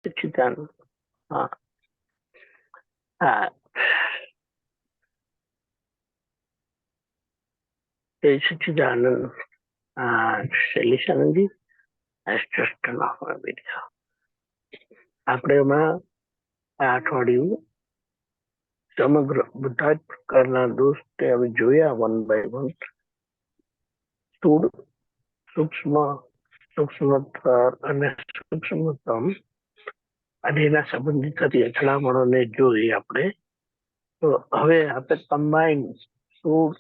સચ્ચિદાનંદ. હા હા, જય સચ્ચિદાનંદ. શૈલેષાનંદજી, આપણે એમાં આ અઠવાડિયું સમગ્ર બધા જ પ્રકારના દોષ હવે જોયા વન બાય વન. સ્થૂળ, સૂક્ષ્મ, સૂક્ષ્મતર અને સૂક્ષ્મતમ અને એના સંબંધિત થતી અથડામણોને જોઈ આપણે. તો હવે આપણે કમ્બાઈન સ્થૂળ,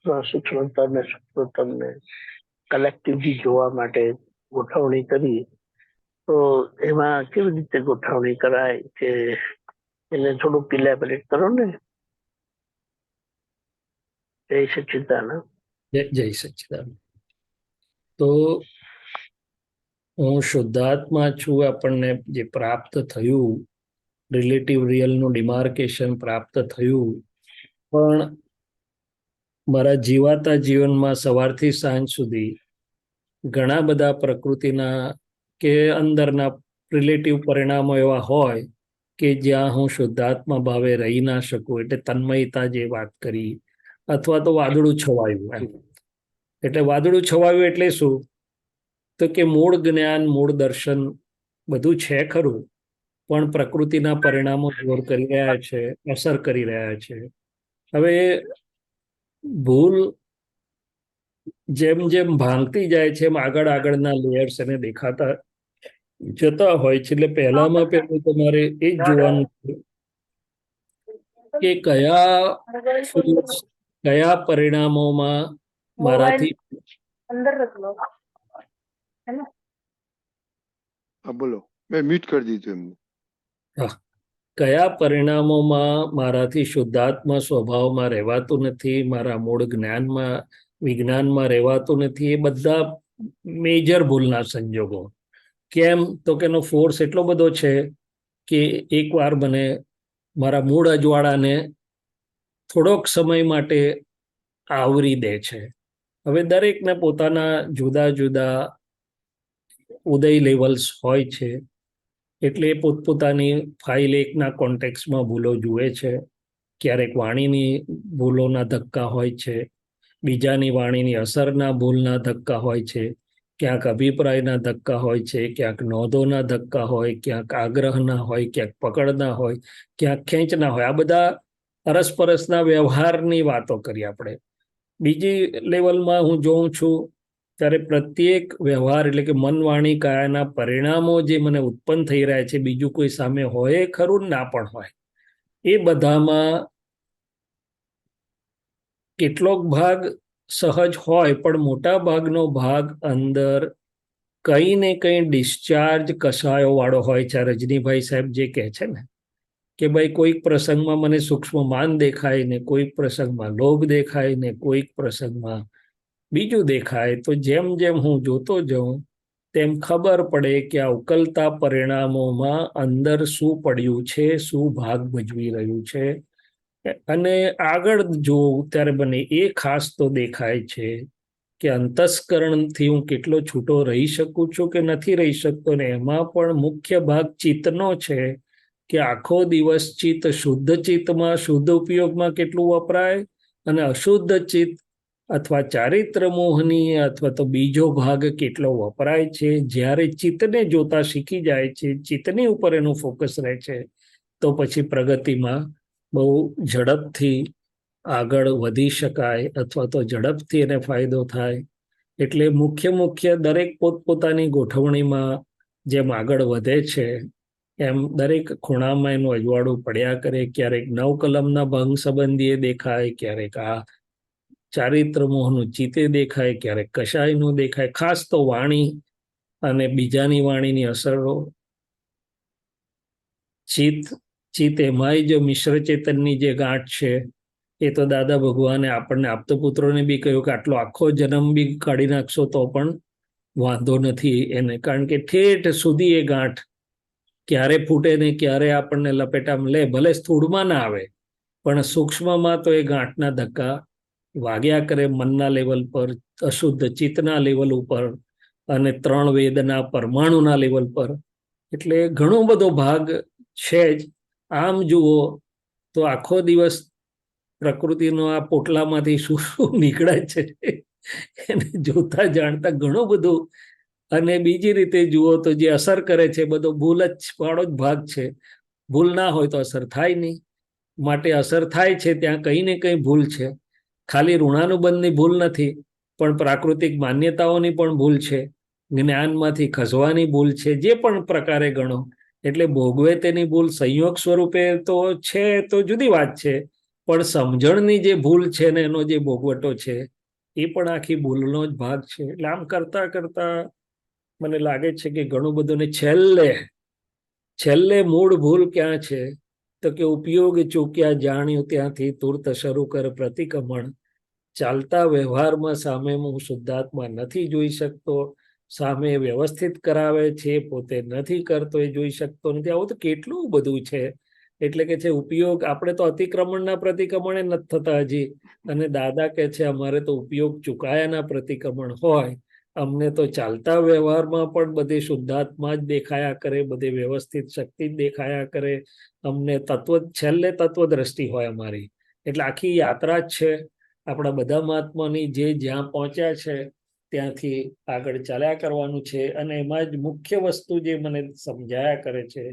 સૂક્ષ્મતર ને સૂક્ષ્મતમ ને કલેક્ટિવલી જોવા માટે ગોઠવણી કરી. તો એમાં કેવી રીતે ગોઠવણી કરાય કે એને થોડુંક ઇલેબોરેટ કરો ને. જય સચ્ચિદાનંદ. જય સચ્ચિદાનંદ. તો હું શુદ્ધાત્મા છું. આપણને જે પ્રાપ્ત થયું, રિલેટિવ રિયલનું ડિમાર્કેશન પ્રાપ્ત થયું, પણ મારા જીવાતા જીવનમાં સવારથી સાંજ સુધી ઘણા બધા પ્રકૃતિના કે અંદરના રિલેટિવ પરિણામો એવા હોય કે જ્યાં હું શુદ્ધાત્મા ભાવે રહી ના શકું. એટલે તન્મયતા જે વાત કરી, અથવા તો વાદળું છવાયું. એટલે વાદળું છવાયું એટલે શું? તો કે મૂળ જ્ઞાન, મૂળ દર્શન બધું છે ખરું, પણ પ્રકૃતિના પરિણામો જોર કરી રહ્યા છે, અસર કરી રહ્યા છે. હવે ભૂલ જેમ જેમ ભાંગતી જાય છે એમ આગળ આગળના લેયર્સ એને દેખાતા જતા હોય છે. એટલે પહેલામાં પહેલું તમારે એ જ જોવાનું છે કે કયા પરિણામોમાં મારાથી બોલો, મેં મ્યુટ કરી દીધું એમને. કયા પરિણામોમાં મારાથી શુદ્ધાત્મા સ્વભાવમાં રહેવાતું નથી, મારા મૂળ જ્ઞાનમાં, વિજ્ઞાનમાં રહેવાતું નથી. એ બધા મેજર ભૂલના સંજોગો. કેમ? તો કે એનો ફોર્સ એટલો બધો છે કે એકવાર મને મારા મૂળ અજવાળાને થોડોક સમય માટે આવરી દે છે. હવે દરેકને પોતાના જુદા જુદા ઉદય લેવલ્સ હોય છે, એટલે પોતપોતાની ફાઇલ એકના કોન્ટેક્સમાં ભૂલો જુએ છે. ક્યારેક વાણીની ભૂલોના ધક્કા હોય છે, બીજાની વાણીની અસરના ભૂલના ધક્કા હોય છે, ક્યાંક અભિપ્રાયના ધક્કા હોય છે, ક્યાંક નોંધોના ધક્કા હોય, ક્યાંક આગ્રહના હોય, ક્યાંક પકડના હોય, ક્યાંક ખેંચના હોય. આ બધા અરસપરસના વ્યવહારની વાતો કરી આપણે. બીજી લેવલમાં હું જોઉં છું ત્યારે પ્રત્યેક વ્યવહાર એટલે કે મન, વાણી, કાયાના પરિણામો જે મને ઉત્પન્ન થઈ રહ્યા છે, બીજું કોઈ સામે હોય ખરું, ના પણ હોય, એ બધામાં કેટલોક ભાગ સહજ હોય, પણ મોટા ભાગનો ભાગ અંદર કઈ ને કઈ ડિસ્ચાર્જ કસાયો વાળો હોય છે. રજનીભાઈ સાહેબ જે કહે છે ને કે ભાઈ કોઈક પ્રસંગમાં મને સૂક્ષ્મ માન દેખાય ને, કોઈક પ્રસંગમાં લોભ દેખાય ને, કોઈક પ્રસંગમાં બીજું દેખાય. તો જેમ જેમ હું જોતો જાઉં તેમ ખબર પડે કે આ ઉકલતા પરિણામોમાં અંદર શું પડ્યું છે, શું ભાગ ભજવી રહ્યું છે. અને આગળ જોઉં ત્યારે મને એ ખાસ તો દેખાય છે કે અંતસ્કરણથી હું કેટલો છૂટો રહી શકું છું કે નથી રહી શકતો. ને એમાં પણ મુખ્ય ભાગ ચિત્તનો છે કે આખો દિવસ ચિત્ત શુદ્ધ ચિત્તમાં, શુદ્ધ ઉપયોગમાં કેટલું વપરાય, અને અશુદ્ધ ચિત્ત અથવા ચારિત્ર મોહની અથવા તો બીજો ભાગ કેટલો વપરાય છે. જ્યારે ચિત્તને જોતા શીખી જાય છે, ચિત્તની ઉપર એનું ફોકસ રહે છે, તો પછી પ્રગતિમાં બહુ ઝડપથી આગળ વધી શકાય, અથવા તો ઝડપથી એને ફાયદો થાય. એટલે મુખ્ય દરેક પોતપોતાની ગોઠવણીમાં જેમ આગળ વધે છે એમ દરેક ખૂણામાં એનું અજવાળું પડ્યા કરે. ક્યારેક નવ કલમના ભંગ સંબંધીએ દેખાય, ક્યારેક આ ચારિત્ર મોહનું ચિત્તે દેખાય, ક્યારેક કશાયનું દેખાય. ખાસ તો વાણી અને બીજાની વાણીની અસરો. ચિત્ત એમાંય જો મિશ્ર ચેતનની જે ગાંઠ છે, એ તો દાદા ભગવાને આપણને આપતો પુત્રોને બી કહ્યું કે આટલો આખો જન્મ બી કાઢી નાખશો તો પણ વાંધો નથી એને, કારણ કે ઠેઠ સુધી એ ગાંઠ ક્યારે ફૂટે ને ક્યારે આપણને લપેટામાં લે. ભલે સ્થૂળમાં ના આવે, પણ સૂક્ષ્મમાં તો એ ગાંઠના ધક્કા વાગ્યા કરે, મનના લેવલ પર, અશુદ્ધ ચિત્તના લેવલ ઉપર, અને ત્રણ વેદના પરમાણુના લેવલ પર. એટલે ઘણો બધો ભાગ છે જ. આમ જુઓ તો આખો દિવસ પ્રકૃતિનો આ પોટલામાંથી શું શું નીકળે છે એને જોતા જાણતા ઘણું બધું. અને બીજી રીતે જુઓ તો જે અસર કરે છે બધો ભૂલ જ વાળો જ ભાગ છે. ભૂલ ના હોય તો અસર થાય નહીં. માટે અસર થાય છે ત્યાં કંઈ ને કંઈ ભૂલ છે. ખાલી ઋણાનુબંધની ભૂલ નથી, પણ પ્રાકૃતિક માન્યતાઓની પણ ભૂલ છે, જ્ઞાનમાંથી ખસવાની ભૂલ છે, જે પણ પ્રકારે ગણો. એટલે ભોગવે તેની ભૂલ સંયોગ સ્વરૂપે તો છે તો જુદી વાત છે, પણ સમજણની જે ભૂલ છે ને એનો જે ભોગવટો છે એ પણ આખી ભૂલનો જ ભાગ છે. એટલે આમ કરતા કરતા મને લાગે છે કે ઘણું બધું. ને છેલ્લે મૂળ ભૂલ ક્યાં છે તો કે ઉપયોગ ચૂક્યા જાણ્યું ત્યાંથી તુર્ત શરૂ કર પ્રતિક્રમણ. ચાલતા વ્યવહારમાં સામે હું શુદ્ધાત્મા નથી જોઈ શકતો, સામે વ્યવસ્થિત કરાવે છે પોતે નથી કરતો એ જોઈ શકતો નથી. આવું તો કેટલું બધું છે. એટલે કે છે ઉપયોગ, આપણે તો અતિક્રમણના પ્રતિક્રમણે નથી થતા હજી. અને દાદા કે છે અમારે તો ઉપયોગ ચુકાયાના પ્રતિક્રમણ હોય. અમને તો ચાલતા વ્યવહારમાં પણ બધી શુદ્ધાત્મા જ દેખાયા કરે, બધી વ્યવસ્થિત શક્તિ જ દેખાયા કરે. અમને છેલ્લે તત્વદ્રષ્ટિ હોય અમારી. એટલે આખી યાત્રા જ છે આપણા બધા મહાત્માની, જે જ્યાં પહોંચ્યા છે ત્યાંથી આગળ ચાલ્યા કરવાનું છે. અને એમાં જ મુખ્ય વસ્તુ જે મને સમજાયા કરે છે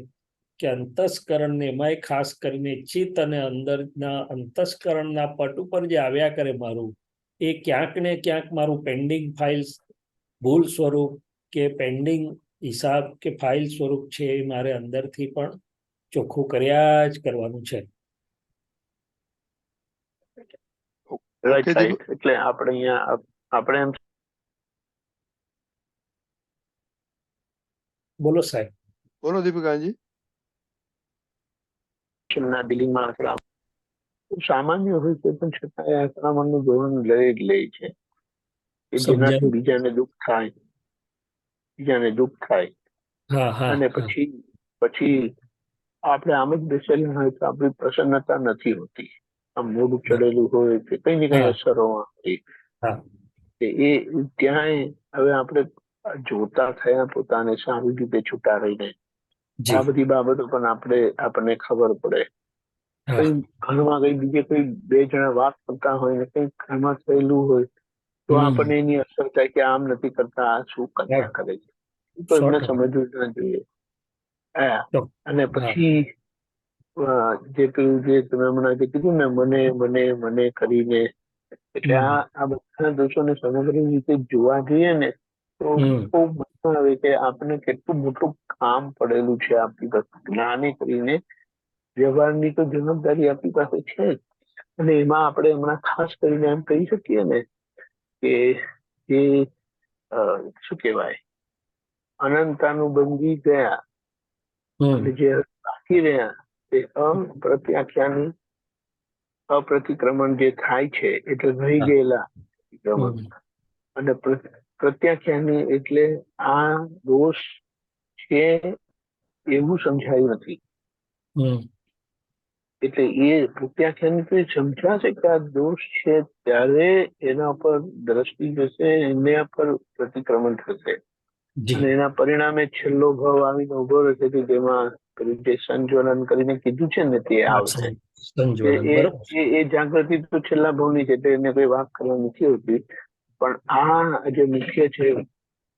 કે અંતસ્કરણને, એમાંય ખાસ કરીને ચિત્ત અને અંદરના અંતસ્કરણના પટ ઉપર જે આવ્યા કરે મારું, એ ક્યાંક ને ક્યાંક મારું પેન્ડિંગ ફાઇલ્સ ભૂલ સ્વરૂપ કે પેન્ડિંગ હિસાબ કે ફાઇલ સ્વરૂપ છે એ મારે અંદરથી પણ ચોખ્ખું કર્યા જ કરવાનું છે. Right okay right. એટલે આપણે અહીંયા આપણે એમ બોલો સાહેબ. બોલો દીપિકાજી. ના ડીલિંગમાં સામાન્ય હોય છે, પણ છતાં આક્રમણનું ધોરણ લઈ જ લે છે કે જેનાથી સમજાયું. બીજાને દુઃખ થાય. હા હા અને હા પછી આપણે આમ જ બેસેલા હોય તો આપણી પ્રસન્નતા નથી હોતી. આમ મોઢું ચડેલું હોય કે કઈ ને કઈ હા અસરો હોય હા એ ત્યાંય હવે આપણે જોતા થયા પોતાને સારી રીતે છૂટા રહીને. આ જી બધી બાબતો પણ આપણને ખબર પડે. હા કઈ ઘરમાં કઈ બીજે કોઈ બે જણા વાત કરતા હોય ને કઈ ઘરમાં થયેલું હોય તો આપણને એની અસર થાય કે આમ નથી કરતા, આ શું કર્યા કરે છે. એ તો એમને 100%. સમજવું જ ના જોઈએ. હા. ચોક- અને હા પછી જે પેલું જે તમે હમણાં જે કીધું ને મને મને મને કરીને, એટલે આ બધા દોષોને સમગ્ર રીતે જોવા જઈએ ને તો ખૂબ મજા આવે કે આપણે કેટલું મોટું કામ પડેલું છે આપણી પાસે. જ્ઞાને કરીને વ્યવહારની તો જવાબદારી આપણી પાસે છે જ. અને એમાં આપણે હમણાં ખાસ કરીને એમ કહી શકીએ ને કે જે શું કહેવાય અનંતાનુબંધી ગયા અને જે બાકી રહ્યા તે અપ્રતિક્રમણ જે થાય છે એટલે રહી હા ગયેલા અતિક્રમણ. અને પ્રત્યાખ્યાની એટલે આ દોષ છે એવું સમજાયું નથી. એટલે એ પ્રત્યાખ્યાન તો સમજાશે કે આ દોષ છે ત્યારે એના પર દ્રષ્ટિ જશે, એના પર પ્રતિક્રમણ થશે. જી અને એના પરિણામે છેલ્લો ભાવ આવીને ઉભો રહેશે કે જેમાં પેલું જે સંજ્વલન કરીને કીધું છે ને તે આવશે. સંજોલન બરોબર. એ જાગૃતિ તો છેલ્લા ભાવની છે, એને કોઈ વાત કરવા નથી હોતી. પણ આ જે મુખ્ય છે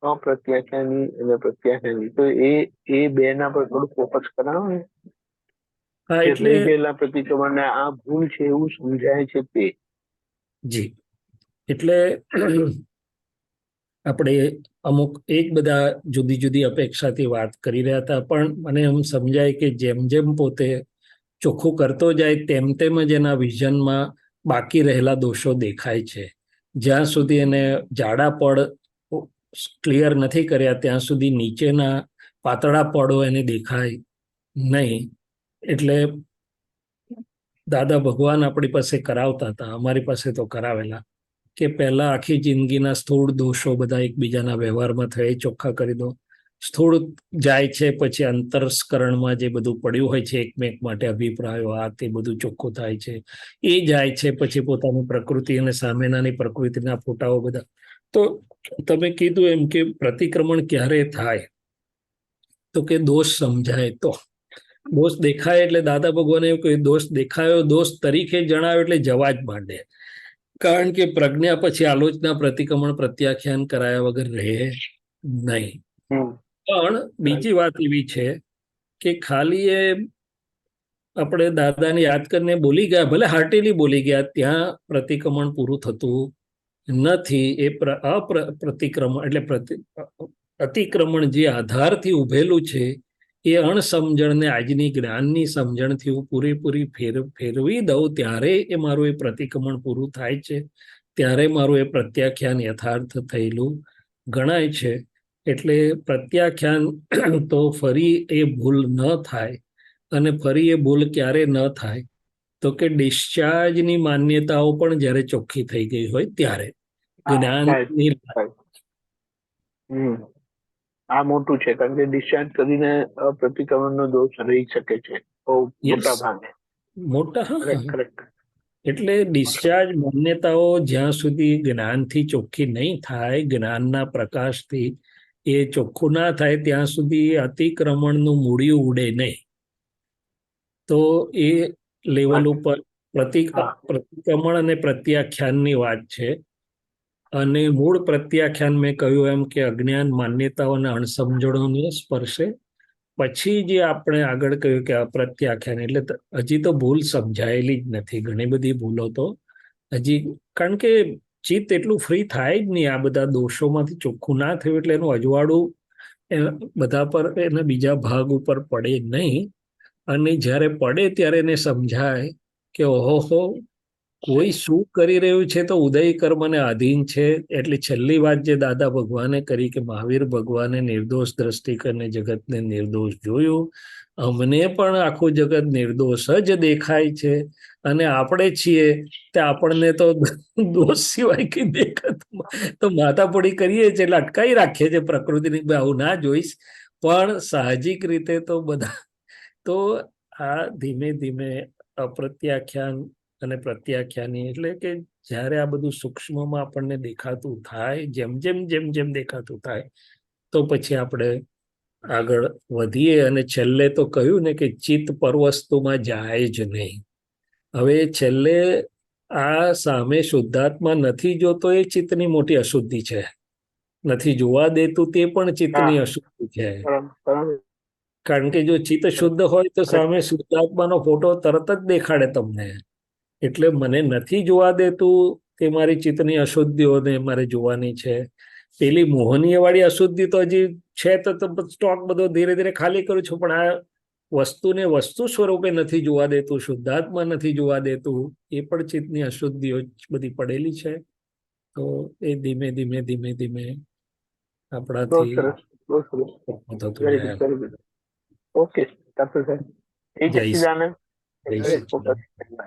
અપ્રત્યાખ્યાની અને પ્રત્યાખ્યાની, તો એ બે ના પર થોડું ફોકસ કરાવો ને હા જે એટલે રહી ગયેલા પ્રતિક્રમણને આ ભૂલ છે એવું સમજાય છે તે. જી એટલે આપણે અમુક એક બધા જુદી જુદી અપેક્ષાથી વાત કરી રહ્યા હતા, પણ મને એમ સમજાય કે જેમ જેમ પોતે ચોખ્ખું કરતો જાય તેમ તેમ જ એના વિઝનમાં બાકી રહેલા દોષો દેખાય છે. જ્યાં સુધી એને જાડા પડ ક્લિયર નથી કર્યા ત્યાં સુધી નીચેના પાતળા પડો એને દેખાય નહીં. એટલે દાદા ભગવાન આપણી પાસે કરાવતા હતા, અમારી પાસે તો કરાવેલા કે પહેલા આખી જિંદગીના સ્થૂળ દોષો બધા એકબીજાના વ્યવહારમાં થયે ચોખ્ખા કરી દો. સ્થૂળ જાય છે, પછી અંતરસ્કરણમાં જે બધું પડ્યું હોય છે એકમેક માટે અભિપ્રાયો આ તે બધું ચોખ્ખું થાય છે. એ જાય છે પછી પોતાની પ્રકૃતિ અને સામેનાની પ્રકૃતિના ફોટાઓ બધા. તો તમે કીધું એમ કે પ્રતિક્રમણ ક્યારે થાય તો કે દોષ સમજાય તો. દોષ દેખાય એટલે દાદા ભગવાને એવું કહ્યું, દોષ દેખાયો દોષ તરીકે જણાવ્યો એટલે જવા જ માંડે. કારણ કે પ્રજ્ઞા પછી આલોચના, પ્રતિક્રમણ, પ્રત્યાખ્યાન કરાયા વગર રહે નહીં. હમ. પણ બીજી વાત એવી છે કે ખાલી એ આપણે દાદાને યાદ કરીને બોલી ગયા, ભલે હાર્ટેલી બોલી ગયા, ત્યાં પ્રતિક્રમણ પૂરું થતું નથી. એ પ્રતિક્રમણ એટલે અતિક્રમણ જે આધારથી ઉભેલું છે એ અણસમજણને આજની જ્ઞાનની સમજણથી હું પૂરેપૂરી ફેરવી દઉં ત્યારે એ મારું એ પ્રતિક્રમણ પૂરું થાય છે, ત્યારે મારું એ પ્રત્યાખ્યાન યથાર્થ થયેલું ગણાય છે. એટલે પ્રત્યાખ્યાન તો ફરી એ ભૂલ ન થાય. અને ફરી એ ભૂલ ક્યારે ન થાય તો કે ડિસ્ચાર્જની માન્યતાઓ પણ જ્યારે ચોખ્ખી થઈ ગઈ હોય ત્યારે. જ્ઞાનની આ મોટું છે, કારણ કે ડિસ્ચાર્જ કરીને પ્રતિક્રમણનો દોષ રહી શકે છે બહુ મોટા ભાગે. મોટા કરેક્ટ. એટલે ડિસ્ચાર્જ માન્યતાઓ જ્યાં સુધી જ્ઞાનથી ચોખ્ખી નહીં થાય, જ્ઞાનના પ્રકાશથી એ ચોખ્ખું ના થાય ત્યાં સુધી અતિક્રમણનું મૂળિયું ઉડે નહીં. તો એ લેવલ ઉપર પ્રતિક્રમણ અને પ્રત્યાખ્યાનની વાત છે. અને મૂળ પ્રત્યાખ્યાન મેં કહ્યું એમ કે અજ્ઞાન, માન્યતાઓ અને અણસમજણોને સ્પર્શે. પછી જે આપણે આગળ કહ્યું કે અપ્રત્યાખ્યાન, એટલે હજી તો ભૂલ સમજાયેલી જ નથી. ઘણી બધી ભૂલો તો હજી, કારણ કે ચિત્ત એટલું ફ્રી થાય જ નહીં આ બધા દોષોમાંથી ચોખ્ખું ના થયું એટલે એનું અજવાળું બધા પર, એના બીજા ભાગ ઉપર પડે નહીં. અને જ્યારે પડે ત્યારે એને સમજાય કે ઓહો, કોઈ શું કરી રહ્યું છે તો ઉદય કર્મને આધીન છે. એટલે છેલ્લી વાત જે દાદા ભગવાને કરી કે મહાવીર ભગવાને નિર્દોષ દ્રષ્ટિ કરીને જગતને નિર્દોષ જોયું. અમને પણ આખું જગત નિર્દોષ જ દેખાય છે અને આપણે છીએ તે આપણને તો દોષ સિવાય કઈ દેખાતું. તો માથાપોડી કરીએ છીએ એટલે અટકાઈ રાખીએ છીએ પ્રકૃતિની, આવું ના જોઈશ. પણ સાહજિક રીતે તો બધા તો આ ધીમે ધીમે અપ્રત્યાખ્યાન અને પ્રત્યાખ્યાની, એટલે કે જ્યારે આ બધું સૂક્ષ્મમાં આપણને દેખાતું થાય, જેમ જેમ દેખાતું થાય તો પછી આપણે આગળ વધીએ. અને છેલ્લે તો કહ્યું ને કે ચિત્ત પર વસ્તુમાં જાય જ નહીં. હવે છેલ્લે આ સામે શુદ્ધાત્મા નથી જોતો એ ચિત્તની મોટી અશુદ્ધિ છે. નથી જોવા દેતું તે પણ ચિત્તની અશુદ્ધિ છે. કારણ કે જો ચિત્ત શુદ્ધ હોય તો સામે શુદ્ધાત્માનો ફોટો તરત જ દેખાડે તમને. એટલે મને નથી જોવા દેતું તે મારી ચિત્તની અશુદ્ધિઓને મારે જોવાની છે. પેલી મોહનીય વાળી અશુદ્ધિ તો હજી છે, તો સ્ટોક બધો ધીરે ધીરે ખાલી કરું છું. પણ આ વસ્તુને વસ્તુ સ્વરૂપે નથી જોવા દેતું, શુદ્ધાત્મા નથી જોવા દેતું, એ પણ ચિત્તની અશુદ્ધિઓ બધી પડેલી છે. તો એ ધીમે ધીમે ધીમે ધીમે આપણાથી થતું જાય. ઓકે, ડોક્ટર સાહેબ, જય સચ્ચિદાનંદ.